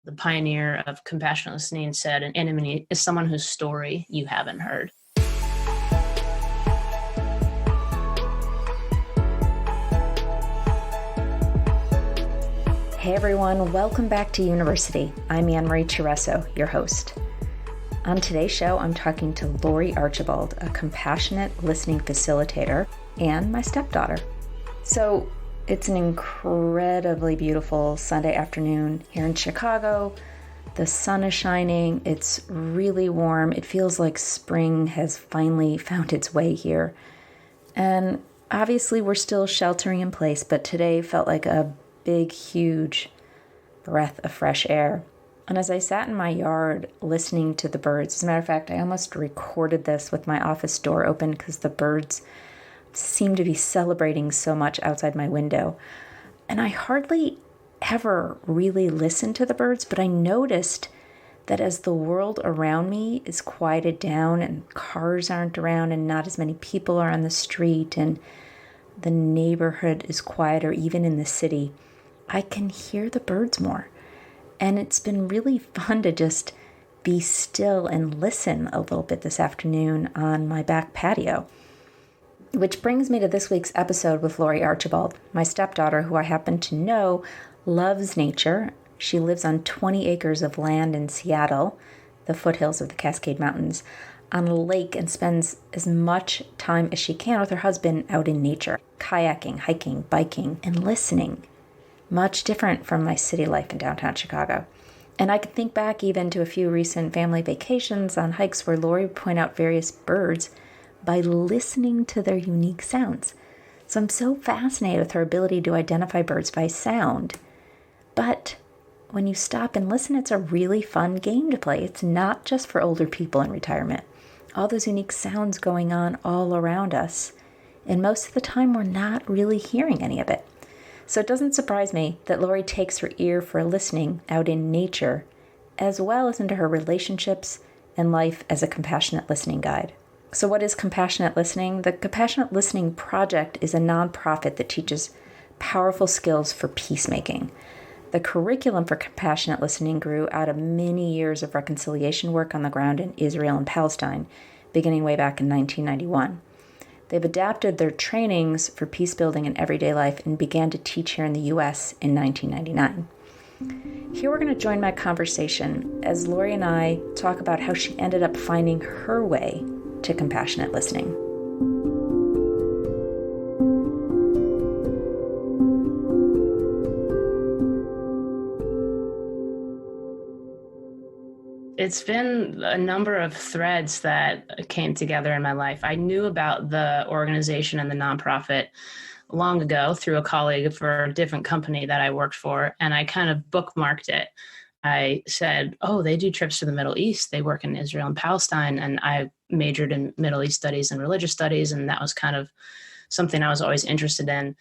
The pioneer of compassionate listening said, an enemy is someone whose story you haven't heard. Hey everyone, welcome back to University. I'm Annmarie, your host. On today's show, I'm talking to Laurie Archbold, a compassionate listening facilitator, and my stepdaughter. So it's an incredibly beautiful Sunday afternoon here in Chicago. The sun is shining. It's really warm. It feels like spring has finally found its way here. And obviously we're still sheltering in place, but today felt like a big, huge breath of fresh air. And as I sat in my yard listening to the birds, as a matter of fact, I almost recorded this with my office door open because the birds seem to be celebrating so much outside my window. And I hardly ever really listen to the birds, but I noticed that as the world around me is quieted down and cars aren't around and not as many people are on the street and the neighborhood is quieter, even in the city, I can hear the birds more. And it's been really fun to just be still and listen a little bit this afternoon on my back patio. Which brings me to this week's episode with Laurie Archbold, my stepdaughter, who I happen to know loves nature. She lives on 20 acres of land in Seattle, the foothills of the Cascade Mountains, on a lake, and spends as much time as she can with her husband out in nature, kayaking, hiking, biking, and listening. Much different from my city life in downtown Chicago. And I can think back even to a few recent family vacations on hikes where Laurie would point out various birds by listening to their unique sounds. So I'm so fascinated with her ability to identify birds by sound. But when you stop and listen, it's a really fun game to play. It's not just for older people in retirement. All those unique sounds going on all around us. And most of the time, we're not really hearing any of it. So it doesn't surprise me that Laurie takes her ear for listening out in nature, as well as into her relationships and life as a compassionate listening guide. So what is compassionate listening? The Compassionate Listening Project is a nonprofit that teaches powerful skills for peacemaking. The curriculum for compassionate listening grew out of many years of reconciliation work on the ground in Israel and Palestine, beginning way back in 1991. They've adapted their trainings for peace building in everyday life and began to teach here in the U.S. in 1999. Here we're going to join my conversation as Laurie and I talk about how she ended up finding her way to compassionate listening. It's been a number of threads that came together in my life. I knew about the organization and the nonprofit long ago through a colleague for a different company that I worked for, and I kind of bookmarked it. I said, oh, they do trips to the Middle East. They work in Israel and Palestine, and I majored in Middle East studies and religious studies, and that was kind of something I was always interested in.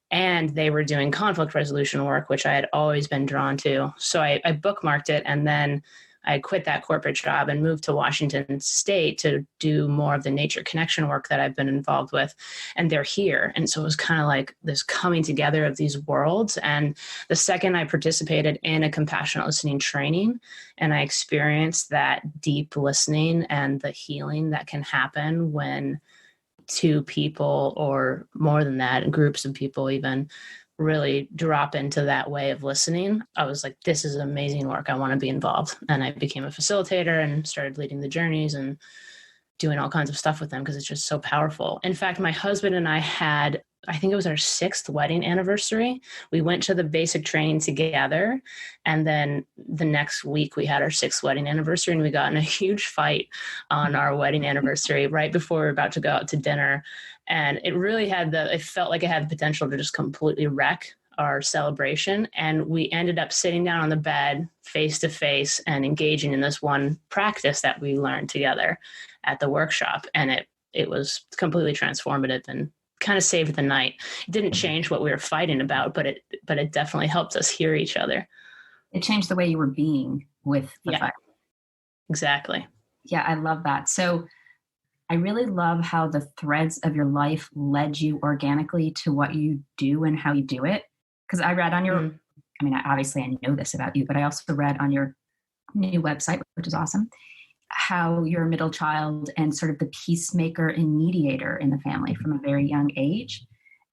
And they were doing conflict resolution work, which I had always been drawn to. So I bookmarked it, and then I quit that corporate job and moved to Washington State to do more of the nature connection work that I've been involved with. And they're here. And so it was kind of like this coming together of these worlds. And the second I participated in a compassionate listening training, and I experienced that deep listening and the healing that can happen when two people, or more than that, groups of people even, really drop into that way of listening, I was like, this is amazing work. I want to be involved. And I became a facilitator and started leading the journeys and doing all kinds of stuff with them because it's just so powerful. In fact, my husband and I had, I think it was our 6th wedding anniversary. We went to the basic training together. And then the next week we had our 6th wedding anniversary, and we got in a huge fight on our wedding anniversary right before we were about to go out to dinner. And it really it felt like it had the potential to just completely wreck our celebration. And we ended up sitting down on the bed face to face and engaging in this one practice that we learned together at the workshop. And it was completely transformative and kind of saved the night. It didn't change what we were fighting about, but it definitely helped us hear each other. It changed the way you were being with the fight. Exactly. Yeah, I love that. So I really love how the threads of your life led you organically to what you do and how you do it. Because I read on your I mean, obviously I know this about you, but I also read on your new website, which is awesome, how you're a middle child and sort of the peacemaker and mediator in the family from a very young age.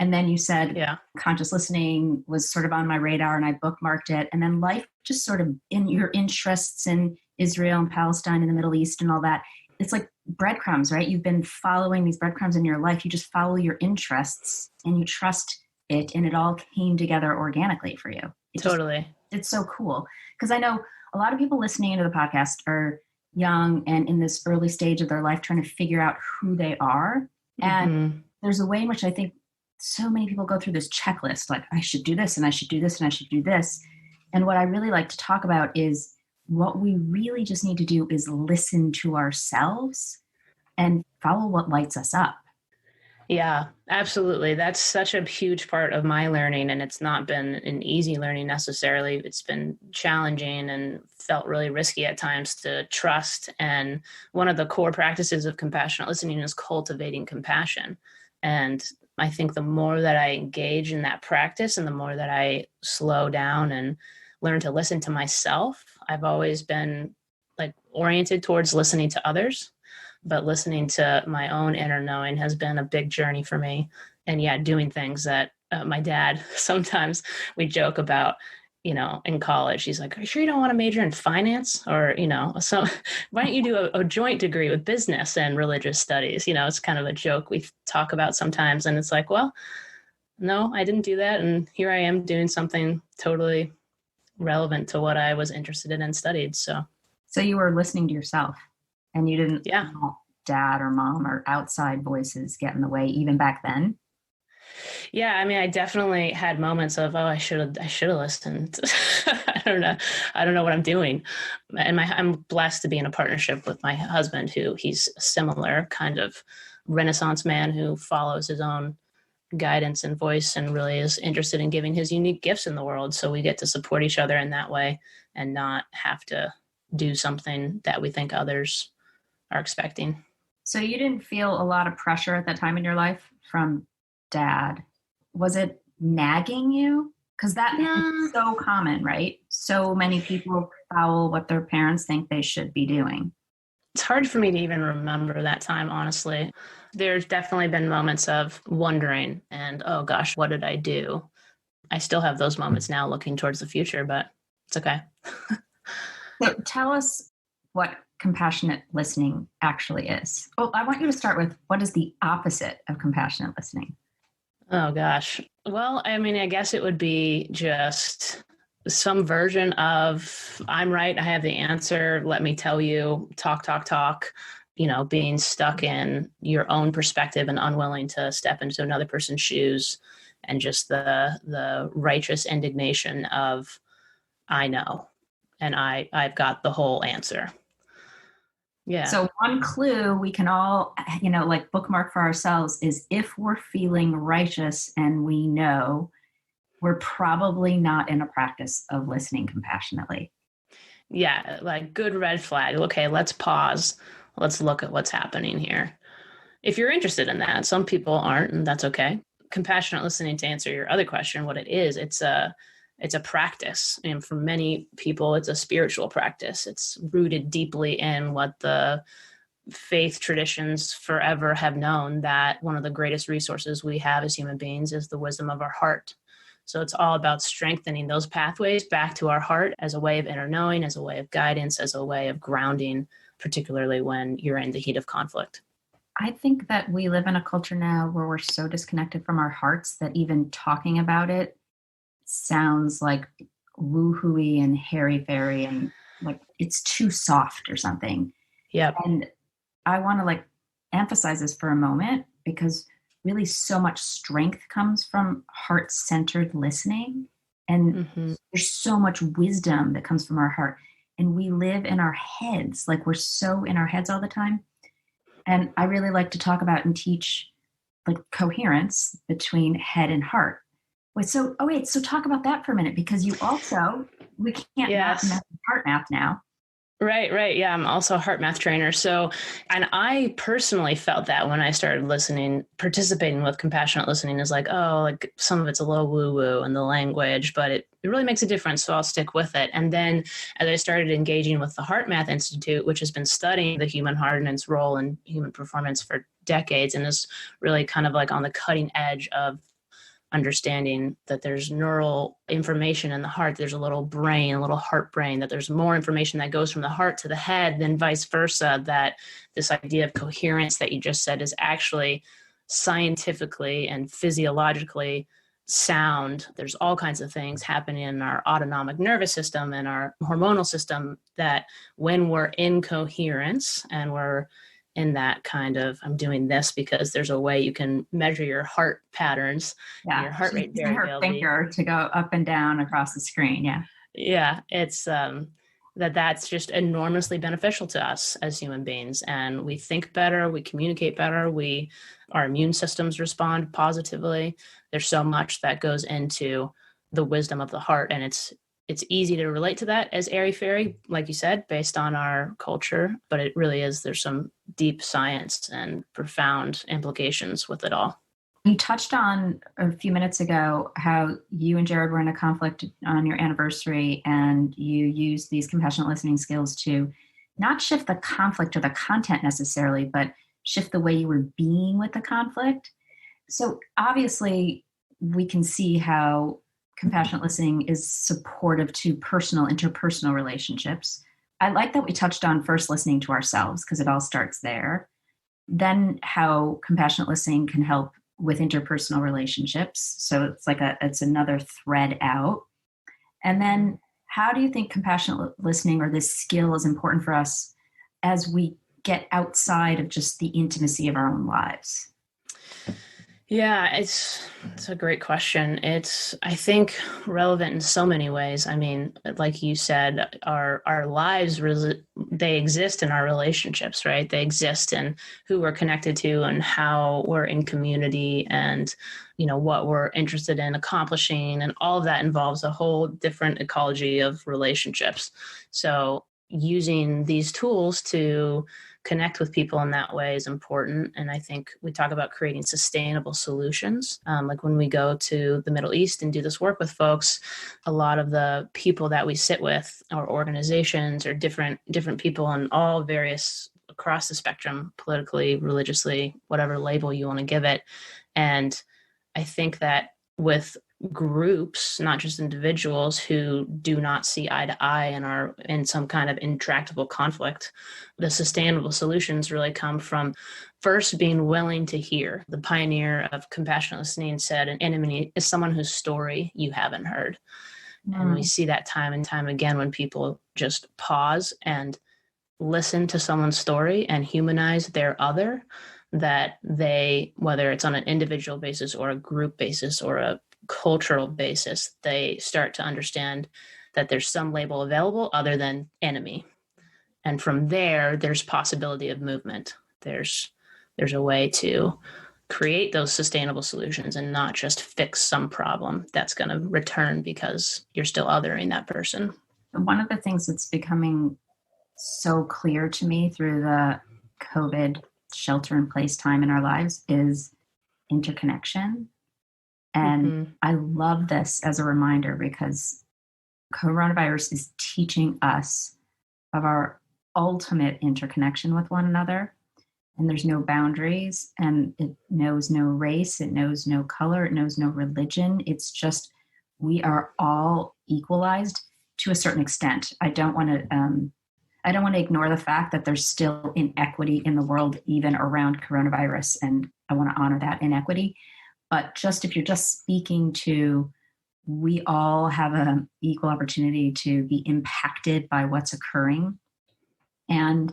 And then you said conscious listening was sort of on my radar and I bookmarked it. And then life just sort of in your interests in Israel and Palestine and the Middle East and all that. It's like breadcrumbs, right? You've been following these breadcrumbs in your life. You just follow your interests and you trust it. And it all came together organically for you. It's so cool. Because I know a lot of people listening into the podcast are young and in this early stage of their life trying to figure out who they are. And there's a way in which I think so many people go through this checklist, like I should do this and I should do this and I should do this. And what I really like to talk about is what we really just need to do is listen to ourselves and follow what lights us up. Yeah, absolutely. That's such a huge part of my learning. And it's not been an easy learning necessarily. It's been challenging and felt really risky at times to trust. And one of the core practices of compassionate listening is cultivating compassion. And I think the more that I engage in that practice and the more that I slow down and learn to listen to myself, I've always been like oriented towards listening to others. But listening to my own inner knowing has been a big journey for me. And doing things that my dad, sometimes we joke about, in college, he's like, are you sure you don't want to major in finance? Or, so why don't you do a joint degree with business and religious studies? It's kind of a joke we talk about sometimes. And it's like, well, no, I didn't do that. And here I am doing something totally relevant to what I was interested in and studied. So you were listening to yourself. And you didn't let dad or mom or outside voices get in the way even back then? Yeah, I mean, I definitely had moments of, I should have listened. I don't know what I'm doing. And I'm blessed to be in a partnership with my husband, he's a similar kind of Renaissance man who follows his own guidance and voice and really is interested in giving his unique gifts in the world. So we get to support each other in that way and not have to do something that we think others are expecting. So you didn't feel a lot of pressure at that time in your life from dad. Was it nagging you? Because that is so common, right? So many people follow what their parents think they should be doing. It's hard for me to even remember that time, honestly. There's definitely been moments of wondering and, oh gosh, what did I do? I still have those moments now looking towards the future, but it's okay. So tell us what compassionate listening actually is. Well, I want you to start with what is the opposite of compassionate listening? Oh, gosh. Well, I mean, I guess it would be just some version of I'm right, I have the answer, let me tell you, talk, being stuck in your own perspective and unwilling to step into another person's shoes and just the righteous indignation of I know and I've got the whole answer. Yeah. So one clue we can all, like bookmark for ourselves is if we're feeling righteous and we know, we're probably not in a practice of listening compassionately. Yeah, like good red flag. Okay, let's pause. Let's look at what's happening here. If you're interested in that, some people aren't, and that's okay. Compassionate listening, to answer your other question, what it is, it's a practice. And for many people, it's a spiritual practice. It's rooted deeply in what the faith traditions forever have known, that one of the greatest resources we have as human beings is the wisdom of our heart. So it's all about strengthening those pathways back to our heart as a way of inner knowing, as a way of guidance, as a way of grounding, particularly when you're in the heat of conflict. I think that we live in a culture now where we're so disconnected from our hearts that even talking about it sounds like woo-hooey and hairy-fairy and like it's too soft or something. Yeah. And I want to emphasize this for a moment because really so much strength comes from heart-centered listening. And there's so much wisdom that comes from our heart. And we live in our heads, like we're so in our heads all the time. And I really like to talk about and teach coherence between head and heart. So talk about that for a minute, because you also, we can't math heart math now. Right, right. Yeah, I'm also a heart math trainer. So, and I personally felt that when I started listening, participating with compassionate listening is like, oh, like some of it's a little woo woo in the language, but it really makes a difference. So I'll stick with it. And then as I started engaging with the Heart Math Institute, which has been studying the human heart and its role in human performance for decades and is really kind of like on the cutting edge of understanding that there's neural information in the heart. There's a little brain, a little heart brain, that there's more information that goes from the heart to the head than vice versa, that this idea of coherence that you just said is actually scientifically and physiologically sound. There's all kinds of things happening in our autonomic nervous system and our hormonal system that when we're in coherence and we're in that kind of, I'm doing this because there's a way you can measure your heart patterns, and your heart rate Using her variability. finger to go up and down across the screen. Yeah. Yeah, it's that's just enormously beneficial to us as human beings, and we think better, we communicate better, our immune systems respond positively. There's so much that goes into the wisdom of the heart, and it's easy to relate to that as airy-fairy, like you said, based on our culture, but it really is, there's some deep science and profound implications with it all. You touched on a few minutes ago how you and Jared were in a conflict on your anniversary, and you used these compassionate listening skills to not shift the conflict or the content necessarily, but shift the way you were being with the conflict. So obviously, we can see how compassionate listening is supportive to personal, interpersonal relationships. I like that we touched on first listening to ourselves because it all starts there. Then how compassionate listening can help with interpersonal relationships. So it's like it's another thread out. And then how do you think compassionate listening or this skill is important for us as we get outside of just the intimacy of our own lives? Yeah, it's a great question. It's, I think, relevant in so many ways. I mean, like you said, our lives, they exist in our relationships, right? They exist in who we're connected to and how we're in community and, what we're interested in accomplishing. And all of that involves a whole different ecology of relationships. So using these tools to connect with people in that way is important. And I think we talk about creating sustainable solutions. Like when we go to the Middle East and do this work with folks, a lot of the people that we sit with or organizations or different people on all various across the spectrum, politically, religiously, whatever label you want to give it. And I think that with groups, not just individuals who do not see eye to eye and are in some kind of intractable conflict, the sustainable solutions really come from first being willing to hear. The pioneer of compassionate listening said, an enemy is someone whose story you haven't heard. And we see that time and time again when people just pause and listen to someone's story and humanize their other, that they, whether it's on an individual basis or a group basis or a cultural basis, they start to understand that there's some label available other than enemy. And from there's possibility of movement. There's a way to create those sustainable solutions and not just fix some problem that's going to return because you're still othering that person. One of the things that's becoming so clear to me through the COVID shelter-in-place time in our lives is interconnection. And I love this as a reminder because coronavirus is teaching us of our ultimate interconnection with one another. And there's no boundaries, and it knows no race, it knows no color, it knows no religion. It's just, we are all equalized to a certain extent. I don't want to ignore the fact that there's still inequity in the world, even around coronavirus, and I want to honor that inequity. But just if you're just speaking to, we all have an equal opportunity to be impacted by what's occurring, and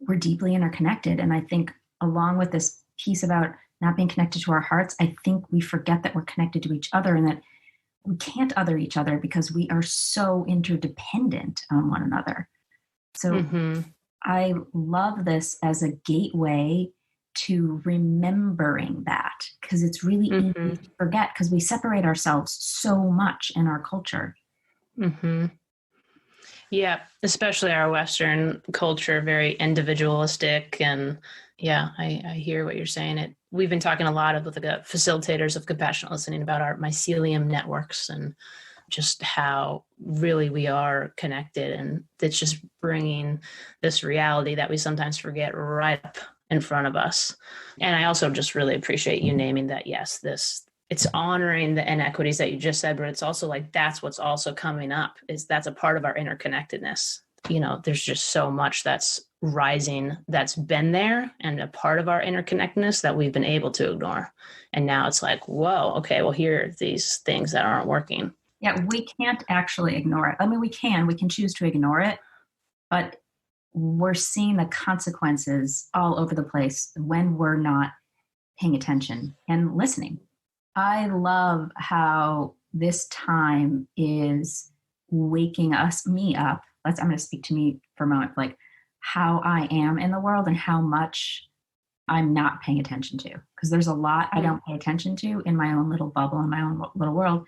we're deeply interconnected. And I think along with this piece about not being connected to our hearts, I think we forget that we're connected to each other and that we can't other each other because we are so interdependent on one another. So I love this as a gateway to remembering that, because it's really easy to forget because we separate ourselves so much in our culture. Yeah, especially our Western culture, very individualistic. And yeah, I hear what you're saying. We've been talking a lot with the facilitators of compassionate listening about our mycelium networks and just how really we are connected. And it's just bringing this reality that we sometimes forget right up in front of us. And I also just really appreciate you naming that. Yes, it's honoring the inequities that you just said, but it's also like, that's what's also coming up, is that's a part of our interconnectedness. There's just so much that's rising, that's been there and a part of our interconnectedness that we've been able to ignore. And now it's like, whoa, okay, well, here are these things that aren't working. Yeah, we can't actually ignore it. I mean, we can choose to ignore it, but we're seeing the consequences all over the place when we're not paying attention and listening. I love how this time is waking me up. I'm going to speak to me for a moment, like how I am in the world and how much I'm not paying attention to. Because there's a lot I don't pay attention to in my own little bubble, in my own little world.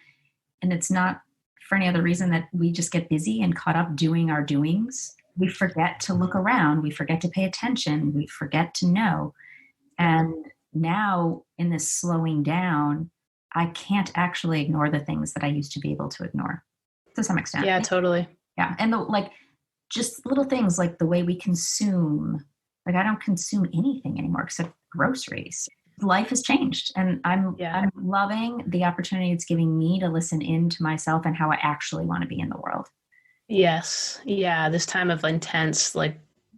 And it's not for any other reason that we just get busy and caught up doing our doings. We forget to look around. We forget to pay attention. We forget to know. And now in this slowing down, I can't actually ignore the things that I used to be able to ignore to some extent. Yeah, totally. Yeah. And just little things like the way we consume. Like I don't consume anything anymore except groceries. Life has changed, and I'm loving the opportunity it's giving me to listen into myself and how I actually want to be in the world. Yes. Yeah. This time of intense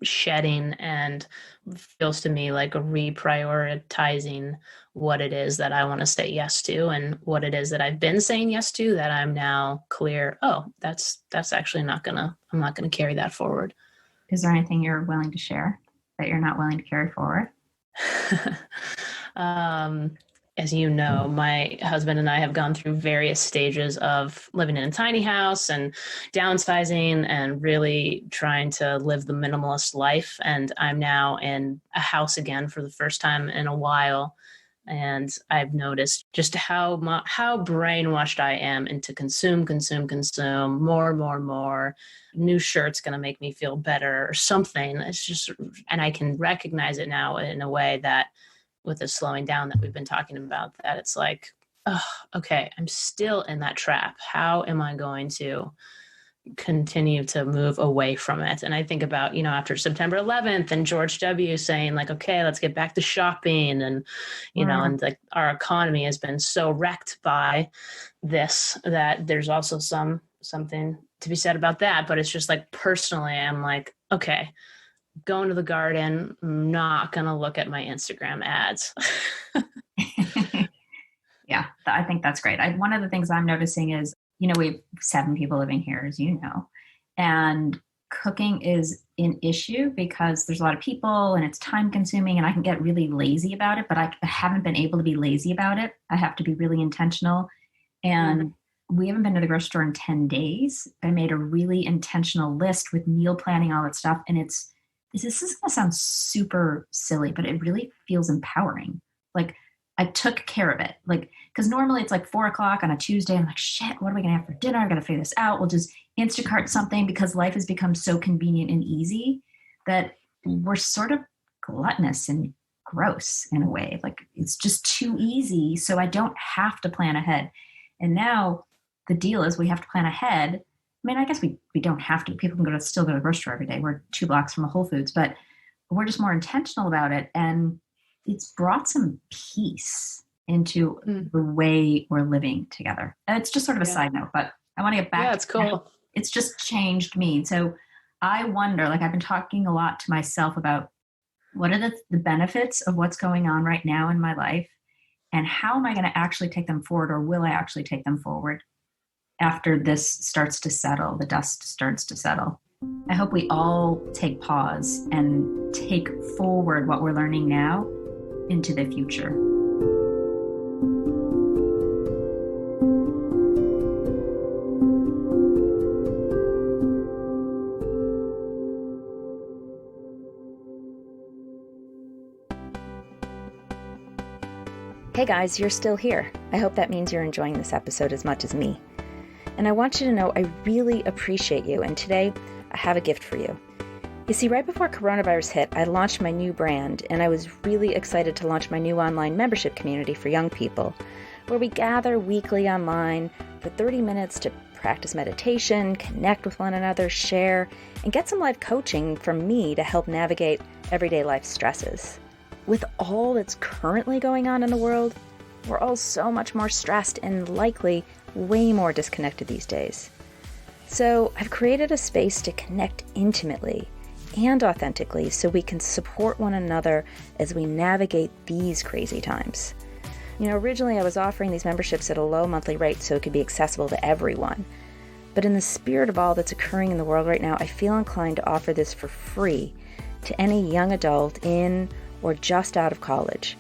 shedding and feels to me like a reprioritizing what it is that I want to say yes to and what it is that I've been saying yes to that I'm now clear. Oh, that's actually I'm not gonna carry that forward. Is there anything you're willing to share that you're not willing to carry forward? As you know, my husband and I have gone through various stages of living in a tiny house and downsizing and really trying to live the minimalist life. And I'm now in a house again for the first time in a while. And I've noticed just how brainwashed I am into consume, more. New shirt's going to make me feel better or something. It's just, and I can recognize it now in a way that with the slowing down that we've been talking about, that it's like, oh, okay, I'm still in that trap. How am I going to continue to move away from it? And I think about, after September 11th and George W. saying okay, let's get back to shopping. And, and our economy has been so wrecked by this that there's also something to be said about that. But it's just personally, I'm okay, going to the garden, I'm not going to look at my Instagram ads. Yeah, I think that's great. One of the things I'm noticing is, we have 7 people living here, as you know, and cooking is an issue because there's a lot of people and it's time consuming and I can get really lazy about it, but I haven't been able to be lazy about it. I have to be really intentional. And we haven't been to the grocery store in 10 days. I made a really intentional list with meal planning, all that stuff. And this is going to sound super silly, but it really feels empowering. I took care of it. Because normally it's 4:00 on a Tuesday. I'm shit, what are we going to have for dinner? I got to figure this out. We'll just Instacart something, because life has become so convenient and easy that we're sort of gluttonous and gross in a way. It's just too easy. So I don't have to plan ahead. And now the deal is we have to plan ahead. I mean, I guess we don't have to. People can still go to the grocery store every day. We're 2 blocks from a Whole Foods, but we're just more intentional about it. And it's brought some peace into the way we're living together. And it's just sort of a side note, but I want to get back. Yeah, it's cool. It's just changed me. So I wonder, I've been talking a lot to myself about what are the benefits of what's going on right now in my life, and how am I going to actually take them forward, or will I actually take them forward after this starts to settle, the dust starts to settle. I hope we all take pause and take forward what we're learning now into the future. Hey guys, you're still here. I hope that means you're enjoying this episode as much as me. And I want you to know I really appreciate you. And today I have a gift for you. You see, right before coronavirus hit, I launched my new brand, and I was really excited to launch my new online membership community for young people, where we gather weekly online for 30 minutes to practice meditation, connect with one another, share, and get some live coaching from me to help navigate everyday life stresses. With all that's currently going on in the world, we're all so much more stressed and likely way more disconnected these days. So I've created a space to connect intimately and authentically so we can support one another as we navigate these crazy times. Originally I was offering these memberships at a low monthly rate so it could be accessible to everyone. But in the spirit of all that's occurring in the world right now, I feel inclined to offer this for free to any young adult in or just out of college.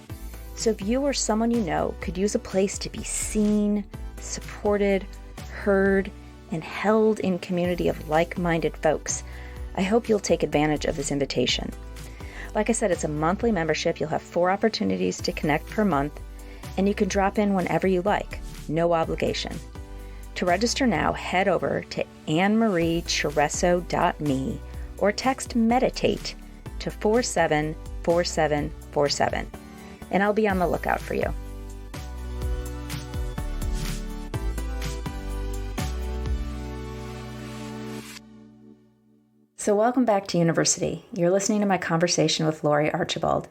So if you or someone you know could use a place to be seen, supported, heard, and held in community of like-minded folks, I hope you'll take advantage of this invitation. Like I said, it's a monthly membership. You'll have 4 opportunities to connect per month, and you can drop in whenever you like. No obligation. To register now, head over to AnnmarieChiresso.me or text MEDITATE to 474747, and I'll be on the lookout for you. So welcome back to University. You're listening to my conversation with Laurie Archbold.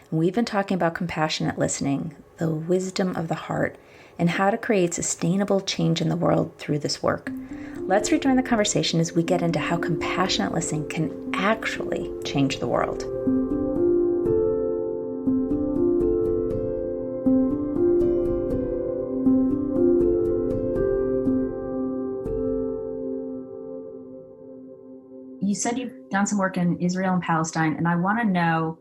And we've been talking about compassionate listening, the wisdom of the heart, and how to create sustainable change in the world through this work. Let's rejoin the conversation as we get into how compassionate listening can actually change the world. You said you've done some work in Israel and Palestine, and I want to know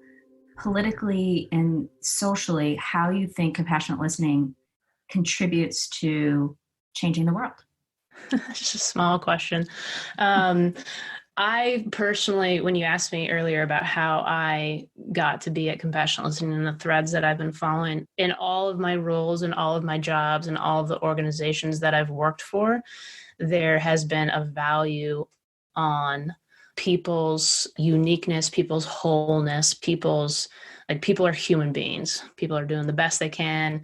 politically and socially how you think compassionate listening contributes to changing the world. Just a small question. I personally, when you asked me earlier about how I got to be at Compassionate Listening and the threads that I've been following in all of my roles and all of my jobs and all of the organizations that I've worked for, there has been a value on people's uniqueness, people's wholeness, people are human beings. People are doing the best they can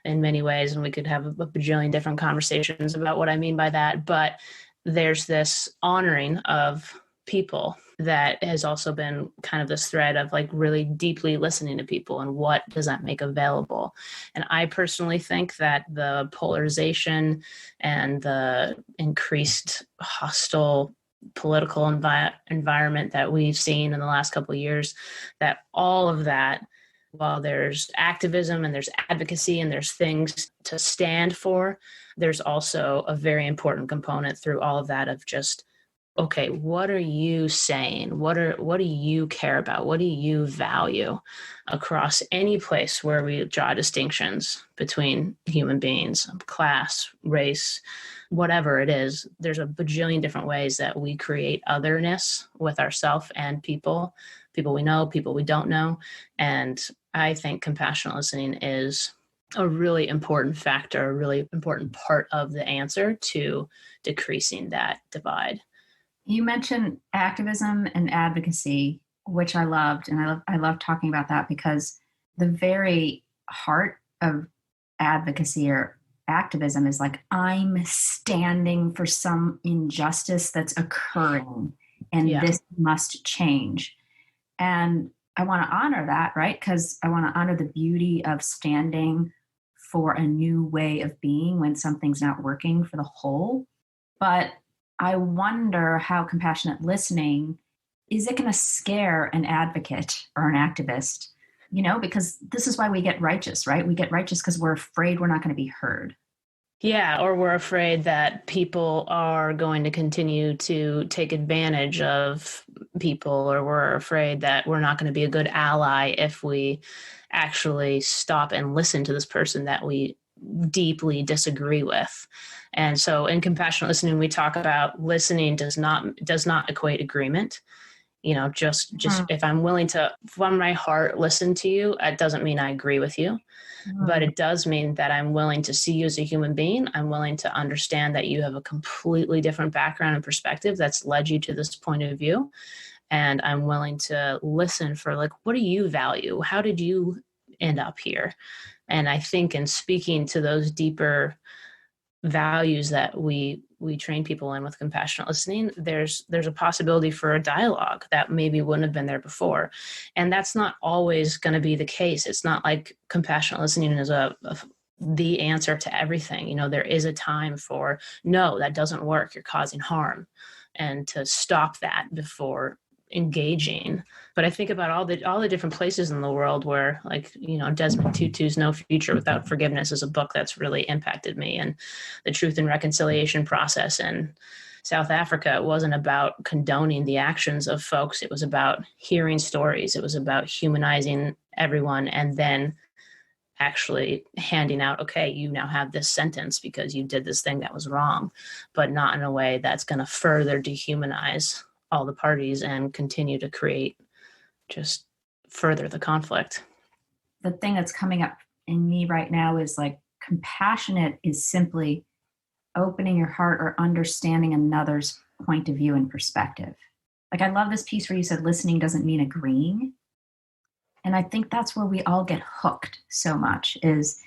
in many ways, and we could have a bajillion different conversations about what I mean by that. But there's this honoring of people that has also been kind of this thread of like really deeply listening to people and what does that make available. And I personally think that the polarization and the increased hostile political environment that we've seen in the last couple of years, that all of that, while there's activism and there's advocacy and there's things to stand for, there's also a very important component through all of that of just, okay, what are you saying? What do you care about? What do you value across any place where we draw distinctions between human beings, class, race, whatever it is? There's a bajillion different ways that we create otherness with ourselves and people we know, people we don't know. And I think compassionate listening is a really important factor, a really important part of the answer to decreasing that divide. You mentioned activism and advocacy, which I loved, and I love talking about that because the very heart of advocacy or activism is like, I'm standing for some injustice that's occurring, and this must change. And I want to honor that, right? Because I want to honor the beauty of standing for a new way of being when something's not working for the whole. But I wonder how compassionate listening, is it going to scare an advocate or an activist? Because this is why we get righteous, right? We get righteous because we're afraid we're not going to be heard. Yeah, or we're afraid that people are going to continue to take advantage of people, or we're afraid that we're not going to be a good ally if we actually stop and listen to this person that we deeply disagree with. And so in compassionate listening, we talk about listening does not equate agreement. Just if I'm willing to, from my heart, listen to you, it doesn't mean I agree with you, but it does mean that I'm willing to see you as a human being. I'm willing to understand that you have a completely different background and perspective that's led you to this point of view. And I'm willing to listen for what do you value? How did you end up here? And I think in speaking to those deeper values that we train people in with compassionate listening, there's a possibility for a dialogue that maybe wouldn't have been there before. And that's not always going to be the case. It's not like compassionate listening is the answer to everything. There is a time for, no, that doesn't work. You're causing harm, and to stop that before engaging. But I think about all the different places in the world where, Desmond Tutu's No Future Without Forgiveness is a book that's really impacted me, and the Truth and Reconciliation Process in South Africa. It wasn't about condoning the actions of folks. It was about hearing stories. It was about humanizing everyone, and then actually handing out, okay, you now have this sentence because you did this thing that was wrong, but not in a way that's going to further dehumanize all the parties and continue to create just further the conflict. The thing that's coming up in me right now is compassionate is simply opening your heart or understanding another's point of view and perspective. I love this piece where you said listening doesn't mean agreeing. And I think that's where we all get hooked so much is,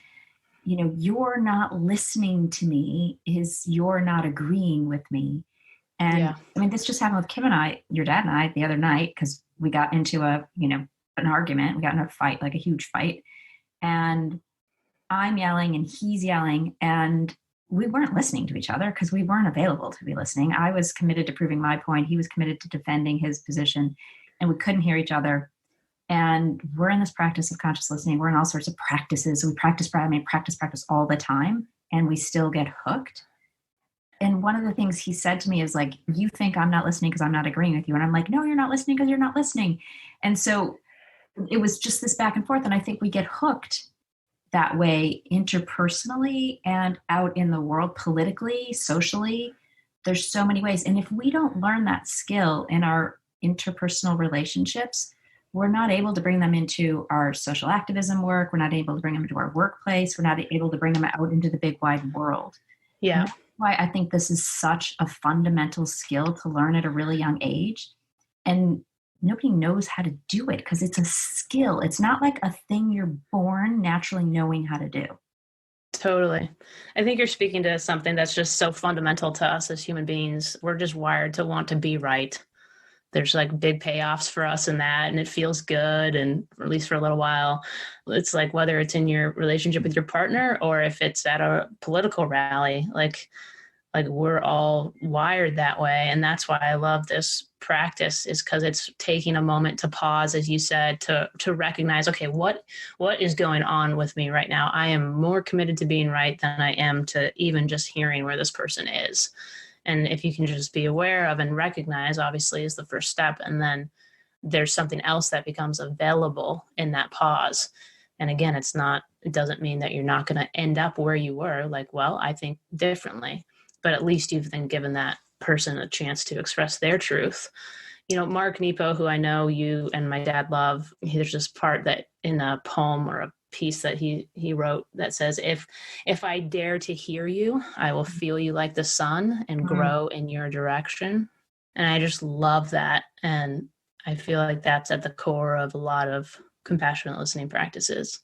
you're not listening to me is you're not agreeing with me. And this just happened with Kim and I, your dad and I, the other night, because we got into an argument. We got in a fight, a huge fight. And I'm yelling and he's yelling, and we weren't listening to each other because we weren't available to be listening. I was committed to proving my point. He was committed to defending his position, and we couldn't hear each other. And we're in this practice of conscious listening. We're in all sorts of practices. We practice all the time, and we still get hooked. And one of the things he said to me is you think I'm not listening because I'm not agreeing with you. And I'm like, no, you're not listening because you're not listening. And so it was just this back and forth. And I think we get hooked that way interpersonally and out in the world, politically, socially. There's so many ways. And if we don't learn that skill in our interpersonal relationships, we're not able to bring them into our social activism work. We're not able to bring them into our workplace. We're not able to bring them out into the big wide world. Yeah. Why I think this is such a fundamental skill to learn at a really young age. And nobody knows how to do it because it's a skill. It's not like a thing you're born naturally knowing how to do. Totally. I think you're speaking to something that's just so fundamental to us as human beings. We're just wired to want to be right. There's big payoffs for us in that, and it feels good, and at least for a little while. It's whether it's in your relationship with your partner or if it's at a political rally, we're all wired that way. And that's why I love this practice, is because it's taking a moment to pause, as you said, to recognize, okay, what is going on with me right now? I am more committed to being right than I am to even just hearing where this person is. And if you can just be aware of and recognize, obviously, is the first step. And then there's something else that becomes available in that pause. And again, it doesn't mean that you're not going to end up where you were. I think differently, but at least you've then given that person a chance to express their truth. Mark Nepo, who I know you and my dad love, there's this part that in a poem or a piece that he wrote that says, if I dare to hear you, I will feel you like the sun and grow in your direction. And I just love that. And I feel like that's at the core of a lot of compassionate listening practices.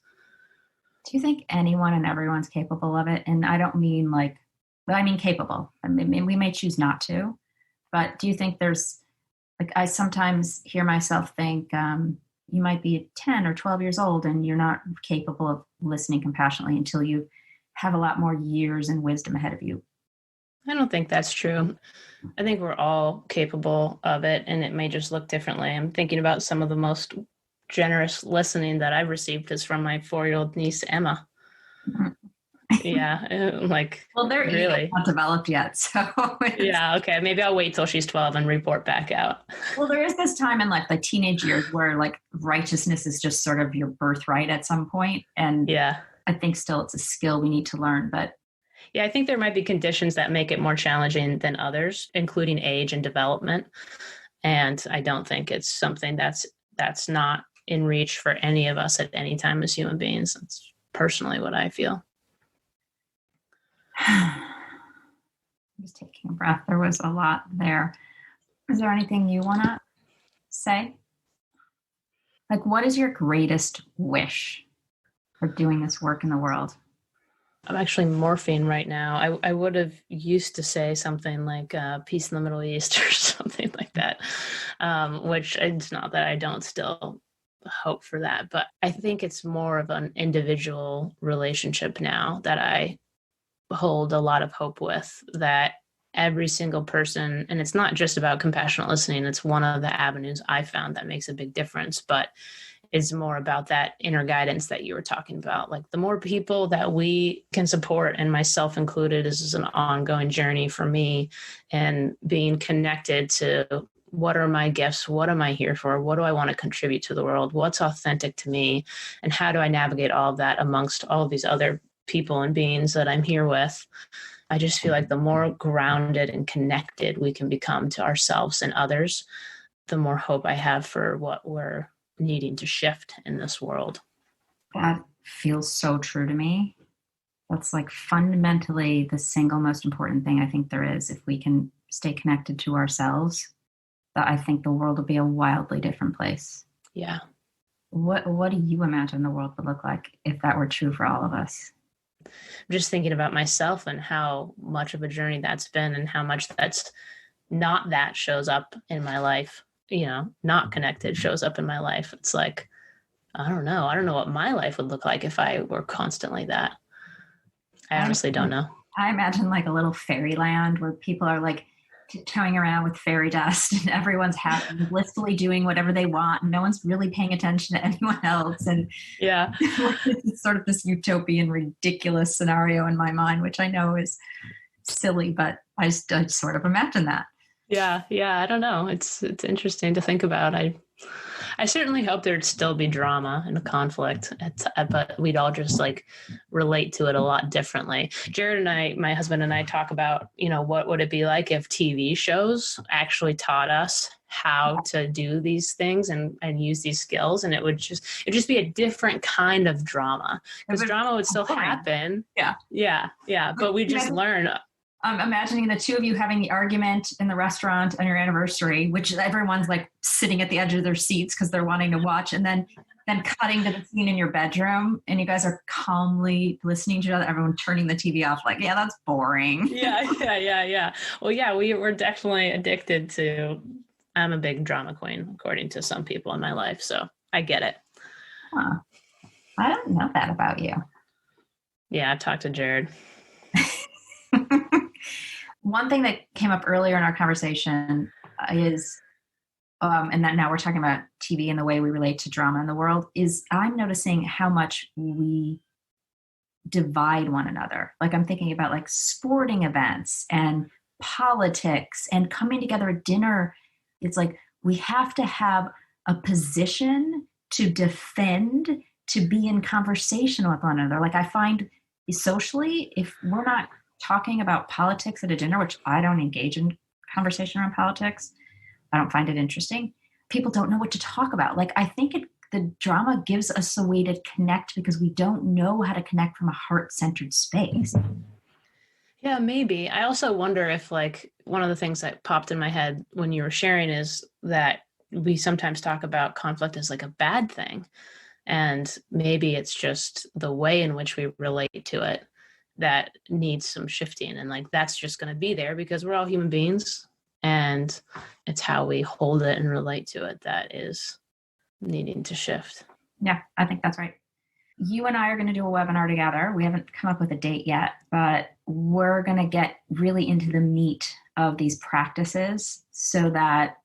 Do you think anyone and everyone's capable of it? And I don't mean I mean capable. I mean, we may choose not to, but do you think there's I sometimes hear myself think, you might be 10 or 12 years old and you're not capable of listening compassionately until you have a lot more years and wisdom ahead of you. I don't think that's true. I think we're all capable of it, and it may just look differently. I'm thinking about some of the most generous listening that I've received is from my 4-year-old niece, Emma. Yeah, well, they're really not developed yet, so yeah, okay, maybe I'll wait till she's 12 and report back out. Well, there is this time in the teenage years where righteousness is just sort of your birthright at some point, and I think still it's a skill we need to learn. But I think there might be conditions that make it more challenging than others, including age and development. And I don't think it's something that's not in reach for any of us at any time as human beings. That's personally what I feel. Just taking a breath. There was a lot there. Is there anything you want to say? Like, what is your greatest wish for doing this work in the world? I'm actually morphine right now. I would have used to say something like peace in the Middle East or something like that, which it's not that I don't still hope for that, but I think it's more of an individual relationship now that I hold a lot of hope with, that every single person, and it's not just about compassionate listening, it's one of the avenues I found that makes a big difference, but it's more about that inner guidance that you were talking about. Like, the more people that we can support, and myself included, this is an ongoing journey for me, and being connected to what are my gifts? What am I here for? What do I want to contribute to the world? What's authentic to me? And how do I navigate all of that amongst all of these other people and beings that I'm here with? I just feel like the more grounded and connected we can become to ourselves and others, the more hope I have for what we're needing to shift in this world. That feels so true to me. That's like fundamentally the single most important thing I think there is. If we can stay connected to ourselves, that I think the world will be a wildly different place. Yeah. What do you imagine the world would look like if that were true for all of us? I'm just thinking about myself and how much of a journey that's been, and how much that's not that shows up in my life, not connected shows up in my life. It's like, I don't know what my life would look like if I were constantly that. I honestly don't know. I imagine like a little fairyland where people are like tiptoeing around with fairy dust and everyone's happy, blissfully doing whatever they want, and no one's really paying attention to anyone else. And yeah, it's sort of this utopian, ridiculous scenario in my mind, which I know is silly, but I sort of imagine that. Yeah. I don't know. It's interesting to think about. I certainly hope there'd still be drama and conflict, but we'd all just like relate to it a lot differently. Jared and I, my husband and I, talk about, what would it be like if TV shows actually taught us how to do these things and use these skills, and it'd just be a different kind of drama, because drama would still happen. Yeah. But we just learn. I'm imagining the two of you having the argument in the restaurant on your anniversary, which everyone's like sitting at the edge of their seats because they're wanting to watch, and then cutting to the scene in your bedroom, and you guys are calmly listening to each other, everyone turning the TV off like, yeah, that's boring. Yeah. Well, yeah, we're definitely addicted to, I'm a big drama queen, according to some people in my life, so I get it. Huh. I don't know that about you. Yeah, I've talked to Jared. One thing that came up earlier in our conversation is, and that now we're talking about TV and the way we relate to drama in the world, is I'm noticing how much we divide one another. Like, I'm thinking about like sporting events and politics and coming together at dinner. It's like we have to have a position to defend, to be in conversation with one another. Like, I find socially, if we're not talking about politics at a dinner, which I don't engage in conversation around politics, I don't find it interesting, people don't know what to talk about. Like, I think the drama gives us a way to connect because we don't know how to connect from a heart-centered space. Yeah, maybe. I also wonder if, like, one of the things that popped in my head when you were sharing is that we sometimes talk about conflict as like a bad thing. And maybe it's just the way in which we relate to it that needs some shifting. And like, that's just going to be there because we're all human beings, and it's how we hold it and relate to it that is needing to shift. Yeah, I think that's right. You and I are going to do a webinar together. We haven't come up with a date yet, but we're going to get really into the meat of these practices so that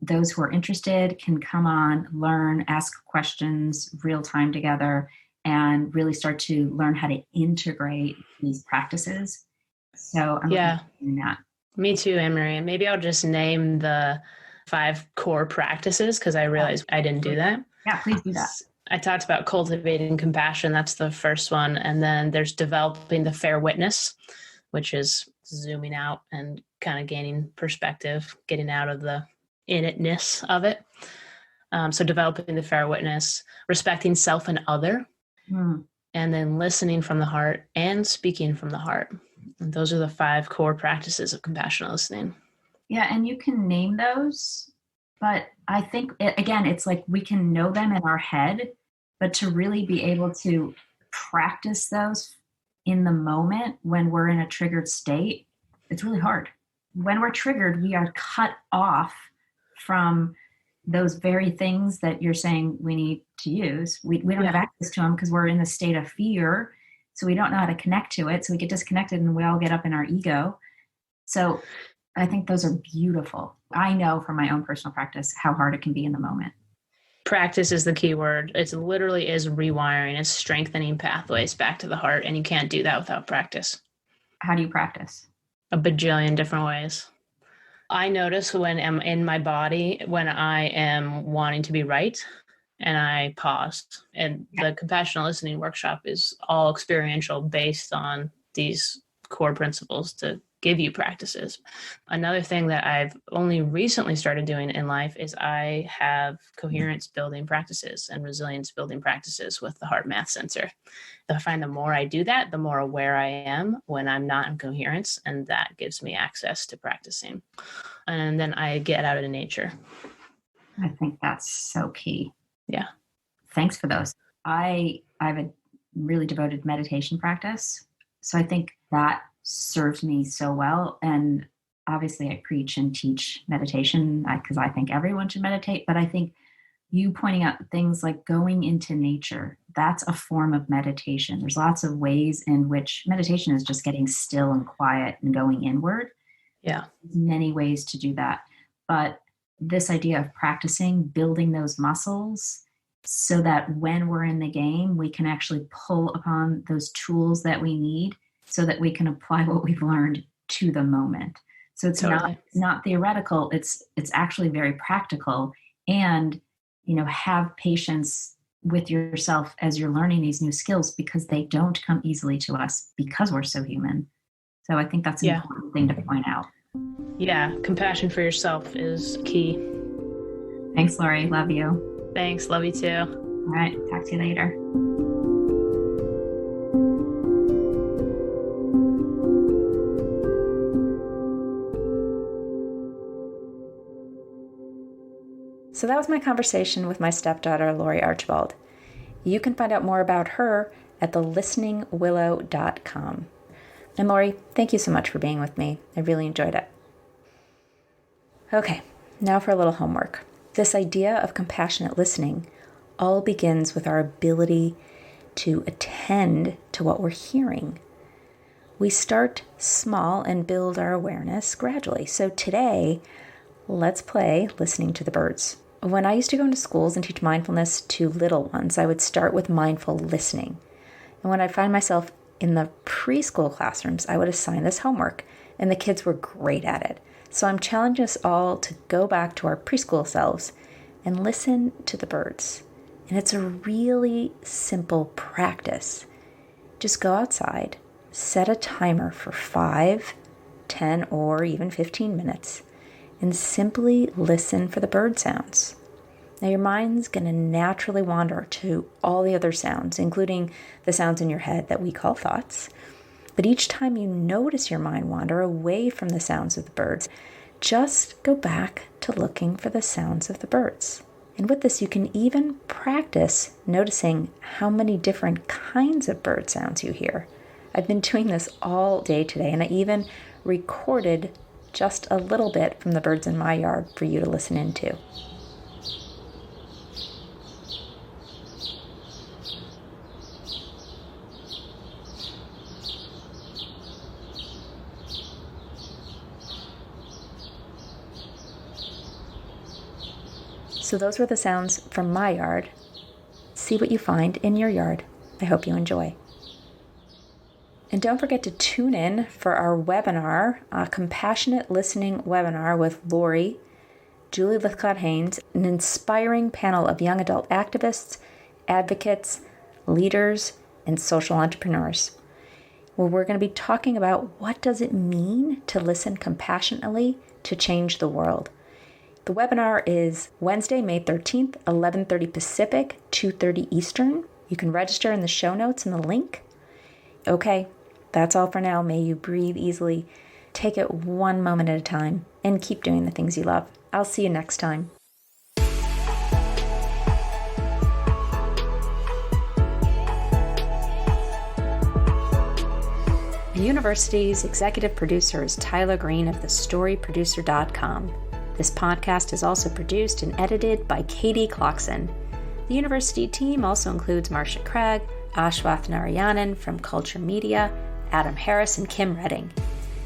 those who are interested can come on, learn, ask questions real time together, and really start to learn how to integrate these practices. So I'm looking forward to doing that. Me too, Annmarie. And maybe I'll just name the 5 core practices, because I realized I didn't do that. Yeah, please do that. I talked about cultivating compassion. That's the first one. And then there's developing the fair witness, which is zooming out and kind of gaining perspective, getting out of the in-itness of it. So developing the fair witness, respecting self and other, and then listening from the heart and speaking from the heart. And those are the 5 core practices of compassionate listening. Yeah, and you can name those, but I think, again, it's like we can know them in our head, but to really be able to practice those in the moment when we're in a triggered state, it's really hard. When we're triggered, we are cut off from those very things that you're saying we need to use. We don't have access to them because we're in a state of fear. So we don't know how to connect to it. So we get disconnected and we all get up in our ego. So I think those are beautiful. I know from my own personal practice how hard it can be in the moment. Practice is the key word. It literally is rewiring. It's strengthening pathways back to the heart. And you can't do that without practice. How do you practice? A bajillion different ways. I notice when I'm in my body, when I am wanting to be right, and I pause. And the compassionate listening workshop is all experiential based on these core principles to give you practices. Another thing that I've only recently started doing in life is I have coherence building practices and resilience building practices with the heart math sensor. I find the more I do that, the more aware I am when I'm not in coherence, and that gives me access to practicing. And then I get out into nature. I think that's so key. Yeah. Thanks for those. I have a really devoted meditation practice. So I think that serves me so well. And obviously I preach and teach meditation because I think everyone should meditate. But I think you pointing out things like going into nature, that's a form of meditation. There's lots of ways in which meditation is just getting still and quiet and going inward. Yeah. There's many ways to do that. But this idea of practicing, building those muscles so that when we're in the game, we can actually pull upon those tools that we need so that we can apply what we've learned to the moment. So it's not theoretical. It's actually very practical. And, have patience with yourself as you're learning these new skills because they don't come easily to us because we're so human. So I think that's an important thing to point out. Yeah. Compassion for yourself is key. Thanks, Laurie. Love you. Thanks. Love you too. All right. Talk to you later. So that was my conversation with my stepdaughter, Laurie Archbold. You can find out more about her at thelisteningwillow.com. And Laurie, thank you so much for being with me. I really enjoyed it. Okay, now for a little homework. This idea of compassionate listening all begins with our ability to attend to what we're hearing. We start small and build our awareness gradually. So today, let's play listening to the birds. When I used to go into schools and teach mindfulness to little ones, I would start with mindful listening. And when I find myself in the preschool classrooms, I would assign this homework, and the kids were great at it. So I'm challenging us all to go back to our preschool selves and listen to the birds. And it's a really simple practice. Just go outside, set a timer for 5, 10, or even 15 minutes, and simply listen for the bird sounds. Now your mind's going to naturally wander to all the other sounds, including the sounds in your head that we call thoughts. But each time you notice your mind wander away from the sounds of the birds, just go back to looking for the sounds of the birds. And with this, you can even practice noticing how many different kinds of bird sounds you hear. I've been doing this all day today, and I even recorded just a little bit from the birds in my yard for you to listen into. So those were the sounds from my yard. See what you find in your yard. I hope you enjoy. And don't forget to tune in for our webinar, a compassionate listening webinar with Laurie, Julie Lithcott-Haynes, an inspiring panel of young adult activists, advocates, leaders, and social entrepreneurs, where we're going to be talking about what does it mean to listen compassionately to change the world. The webinar is Wednesday, May 13th, 11:30 Pacific, 2:30 Eastern. You can register in the show notes in the link. Okay, that's all for now. May you breathe easily, take it one moment at a time, and keep doing the things you love. I'll see you next time. The university's executive producer is Tyler Green of thestoryproducer.com. This podcast is also produced and edited by Katie Clarkson. The university team also includes Marcia Craig, Ashwath Narayanan from Culture Media, Adam Harris, and Kim Redding.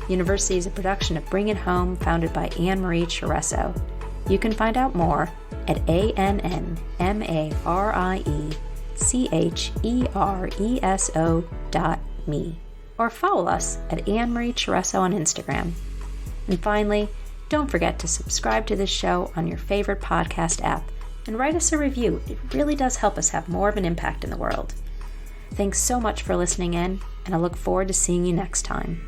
The university is a production of Bring It Home, founded by Annmarie Chereso. You can find out more at ANNMariechereso.me or follow us at Annmarie Chereso on Instagram. And finally, don't forget to subscribe to this show on your favorite podcast app and write us a review. It really does help us have more of an impact in the world. Thanks so much for listening in, and I look forward to seeing you next time.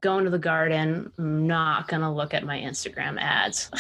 Going to the garden, I'm not going to look at my Instagram ads.